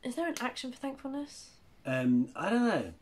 Is there an action for thankfulness? I don't know.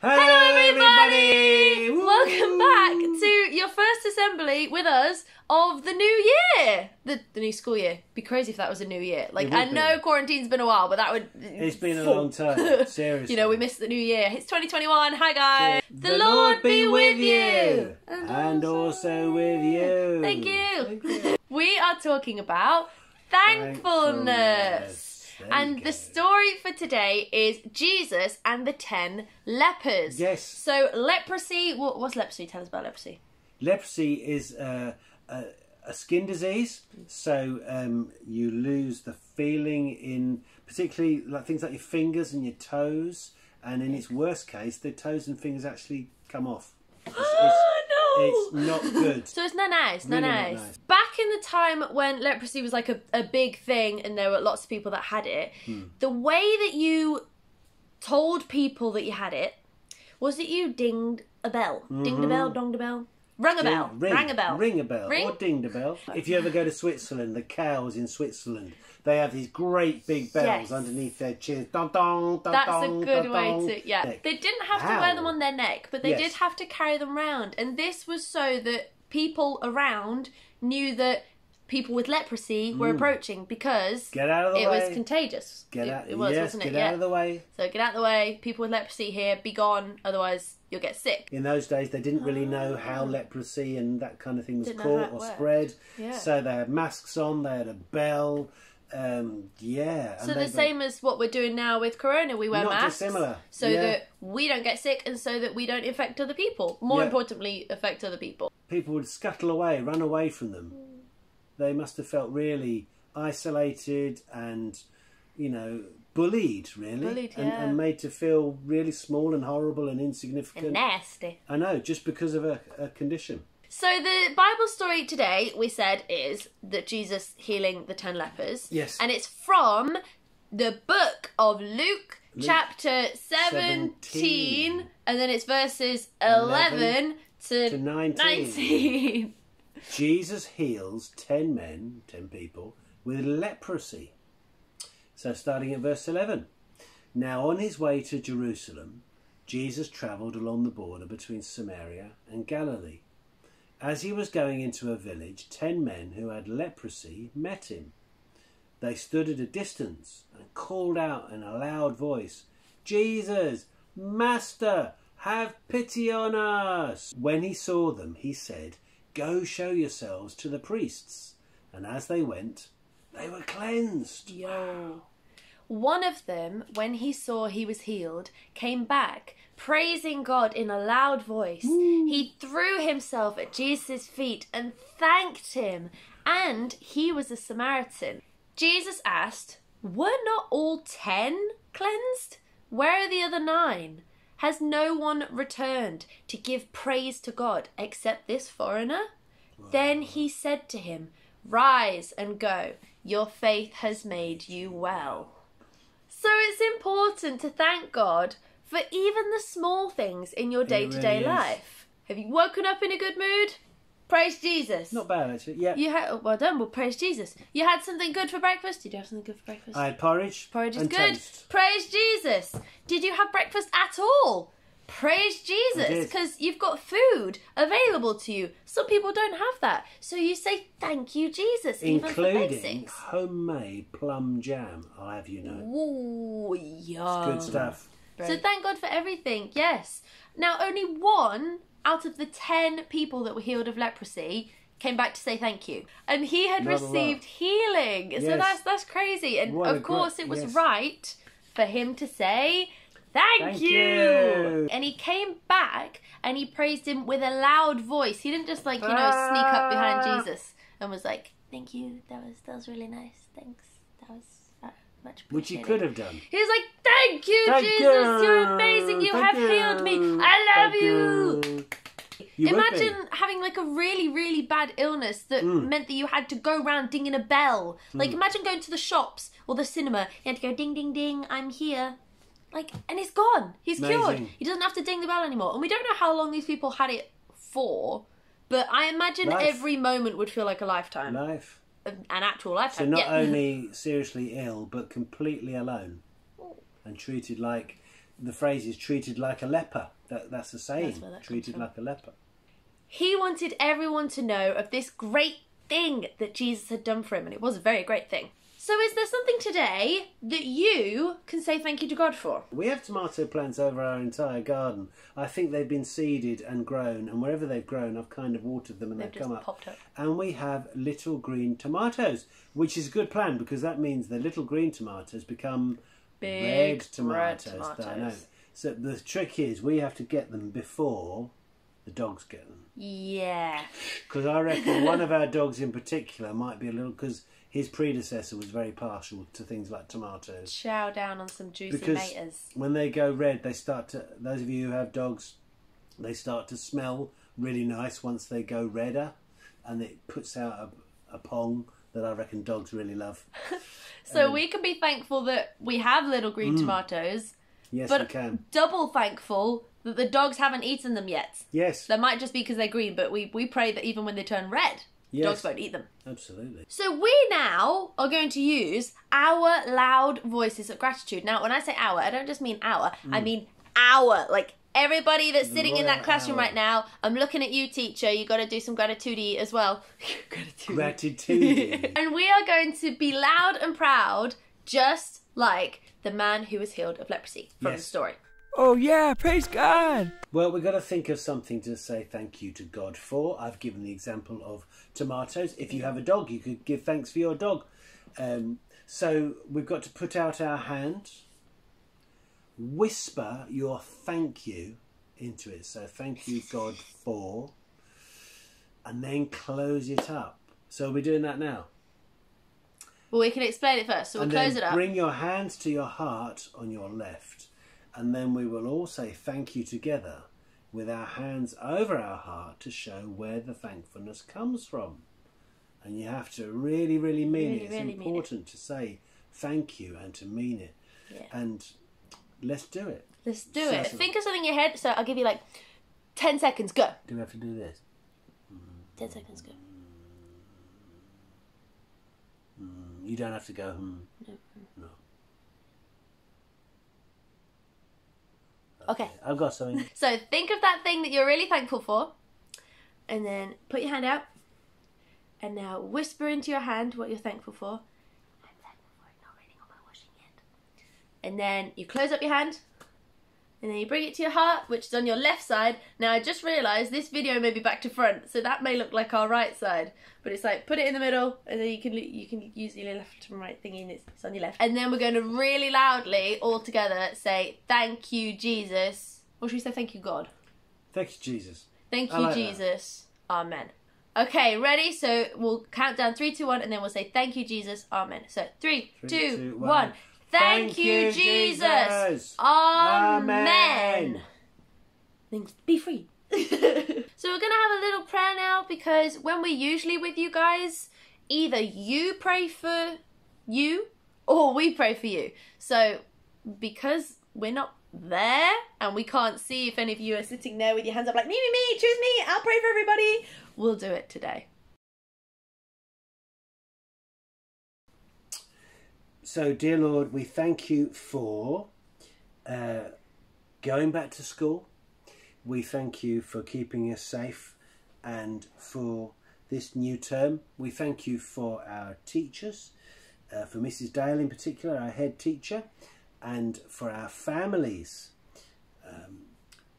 Hello everybody! Woo! Welcome back to your first assembly with us of the new year. The new school year. It'd be crazy if that was a new year. Like, I know quarantine's been a while, but that would... It's been a long time, seriously. You know, we missed the new year. It's 2021. Hi guys. The Lord be with you. And also with you. Thank you. We are talking about thankfulness. And the story for today is Jesus and the 10 lepers. Yes. So leprosy, what's leprosy? Tell us about leprosy. Leprosy is a skin disease. So you lose the feeling in, particularly like things like your fingers and your toes. And in its worst case, the toes and fingers actually come off. It's not good. So it's not nice, really not nice. Back in the time when leprosy was like a big thing and there were lots of people that had it, the way that you told people that you had it was that you dinged a bell. Dinged a bell, donged a bell. Rang a bell. Rang a bell. Ring a bell. Or dinged a bell. If you ever go to Switzerland, the cows in Switzerland, they have these great big bells underneath their chins. Dong, dong, dong, That's dong, a good dong, way dong. to... Yeah. They didn't have to wear them on their neck, but they did have to carry them around. And this was so that people around knew that people with leprosy were approaching because Get out of the way. It was contagious. Get out, it was, wasn't it? Get out of the way. So get out of the way. People with leprosy here, be gone. Otherwise, you'll get sick. In those days, they didn't really know how leprosy and that kind of thing was caught or spread. Yeah. So they had masks on, they had a bell. So the same as what we're doing now with Corona, we wear masks. Dissimilar. So that we don't get sick and so that we don't infect other people. More importantly, affect other people. People would scuttle away, run away from them. They must have felt really isolated and, you know, bullied, really. Bullied, and made to feel really small and horrible and insignificant. And nasty. I know, just because of a condition. So the Bible story today, we said, is that Jesus healing the 10 lepers. Yes. And it's from the book of Luke chapter 17. And then it's verses 11 to 19. Jesus heals 10 men, 10 people, with leprosy. So starting at verse 11. Now on his way to Jerusalem, Jesus travelled along the border between Samaria and Galilee. As he was going into a village, 10 men who had leprosy met him. They stood at a distance and called out in a loud voice, "Jesus, Master, have pity on us!" When he saw them, he said, "Go show yourselves to the priests." And as they went, they were cleansed. Yo. One of them, when he saw he was healed, came back, praising God in a loud voice. He threw himself at Jesus' feet and thanked him. And he was a Samaritan. Jesus asked, "Were not all 10 cleansed? Where are the other 9? Has no one returned to give praise to God except this foreigner?" Then he said to him, "Rise and go. Your faith has made you well." So it's important to thank God for even the small things in your day-to-day life. Have you woken up in a good mood? Praise Jesus. Not bad, actually. Yeah. You had, well done, well, praise Jesus. You had something good for breakfast? Did you have something good for breakfast? I had porridge. Porridge is and good. Toast. Praise Jesus. Did you have breakfast at all? Praise Jesus, because you've got food available to you. Some people don't have that. So you say, thank you, Jesus, even for basics. Including homemade plum jam, I'll have you know. Ooh, yum. It's good stuff. So thank God for everything, yes. Now, only 1 out of the 10 people that were healed of leprosy came back to say thank you. And he had received healing. Yes. So that's crazy. And of course, it was right for him to say... Thank you! And he came back and he praised him with a loud voice. He didn't just, like, you know, sneak up behind Jesus and was like, "Thank you, that was really nice. Thanks. That was much appreciated." Which he could have done. He was like, "Thank you, Jesus! You're amazing. You have healed me. I love you." Imagine having like a really, really bad illness that meant that you had to go around dinging a bell. Like, imagine going to the shops or the cinema. You had to go ding, ding, ding, I'm here. Like, and he's gone. He's cured. He doesn't have to ding the bell anymore. And we don't know how long these people had it for, but I imagine every moment would feel like a lifetime. an actual lifetime. So not only seriously ill, but completely alone. And treated like, the phrase is treated like a leper. That's the saying, treated like a leper. He wanted everyone to know of this great thing that Jesus had done for him, and it was a very great thing. So is there something today that you can say thank you to God for? We have tomato plants over our entire garden. I think they've been seeded and grown, and wherever they've grown, I've kind of watered them and they've come up. Popped up. And we have little green tomatoes, which is a good plan because that means the little green tomatoes become Big red tomatoes. I know. So the trick is we have to get them before the dogs get them. Yeah. Because I reckon one of our dogs in particular might be a little, because his predecessor was very partial to things like tomatoes. Chow down on some juicy tomatoes. When they go red, they start to, those of you who have dogs, they start to smell really nice once they go redder, and it puts out a pong that I reckon dogs really love. So we can be thankful that we have little green tomatoes. Yes, but we can. Double thankful that the dogs haven't eaten them yet. Yes. That might just be because they're green, but we pray that even when they turn red, dogs won't eat them. Absolutely. So we now are going to use our loud voices of gratitude. Now, when I say our, I don't just mean our. I mean our. Like everybody that's sitting in that classroom right now, I'm looking at you, teacher. You got to do some gratitude as well. Gratitude. And we are going to be loud and proud, just like the man who was healed of leprosy from the story. Oh yeah, praise God! Well, we've got to think of something to say thank you to God for. I've given the example of tomatoes. If you have a dog, you could give thanks for your dog. So we've got to put out our hand, whisper your thank you into it. So thank you, God, for, and then close it up. So we're doing that now. Well, we can explain it first. So we'll close it up. Bring your hands to your heart on your left. And then we will all say thank you together with our hands over our heart to show where the thankfulness comes from. And you have to really, really mean it. It's important to say thank you and to mean it. Yeah. And let's do it. Let's do it. Think of something in your head. So I'll give you like 10 seconds. Go. Do we have to do this? 10 seconds. Go. You don't have to go. No. Okay. I've got something. So think of that thing that you're really thankful for, and then put your hand out, and now whisper into your hand what you're thankful for. I'm thankful for it not raining on my washing yet. And then you close up your hand, and then you bring it to your heart, which is on your left side. Now I just realised this video may be back to front, so that may look like our right side, but it's like put it in the middle, and then you can use your left and right thingy, and it's on your left. And then we're going to really loudly all together say thank you, Jesus. Or should we say thank you, God? Thank you, Jesus. Thank you, Jesus. That. Amen. Okay, ready? So we'll count down 3, 2, 1, and then we'll say thank you, Jesus. Amen. So 3, 2, 1. Thank you, Jesus. Amen. Be free. So we're going to have a little prayer now, because when we're usually with you guys, either you pray for you or we pray for you. So because we're not there and we can't see if any of you are sitting there with your hands up like, me, choose me, I'll pray for everybody, we'll do it today. So, dear Lord, we thank you for going back to school. We thank you for keeping us safe and for this new term. We thank you for our teachers, for Mrs. Dale in particular, our head teacher, and for our families.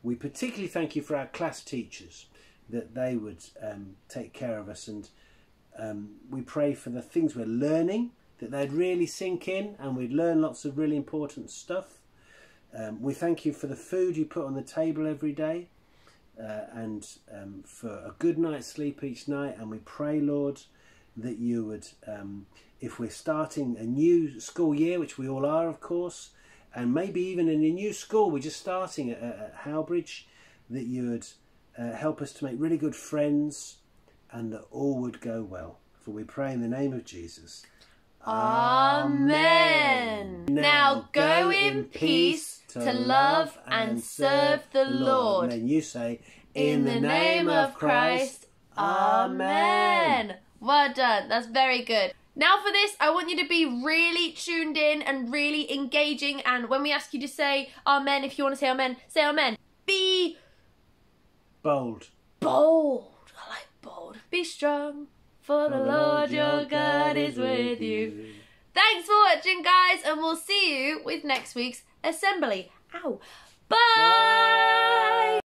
We particularly thank you for our class teachers, that they would take care of us, and we pray for the things we're learning, that they'd really sink in and we'd learn lots of really important stuff. We thank you for the food you put on the table every day, and for a good night's sleep each night. And we pray, Lord, that you would, if we're starting a new school year, which we all are, of course, and maybe even in a new school, we're just starting at Howbridge, that you would help us to make really good friends and that all would go well. For we pray in the name of Jesus. Amen. Now go in peace to love and serve the Lord. And then you say, in the name of Christ. Amen. Well done. That's very good. Now for this, I want you to be really tuned in and really engaging. And when we ask you to say amen, if you want to say amen, say amen. Be Bold. bold. I like bold. Be strong, for the Lord your God is with you. Thanks for watching, guys, and we'll see you with next week's assembly. Ow. Bye.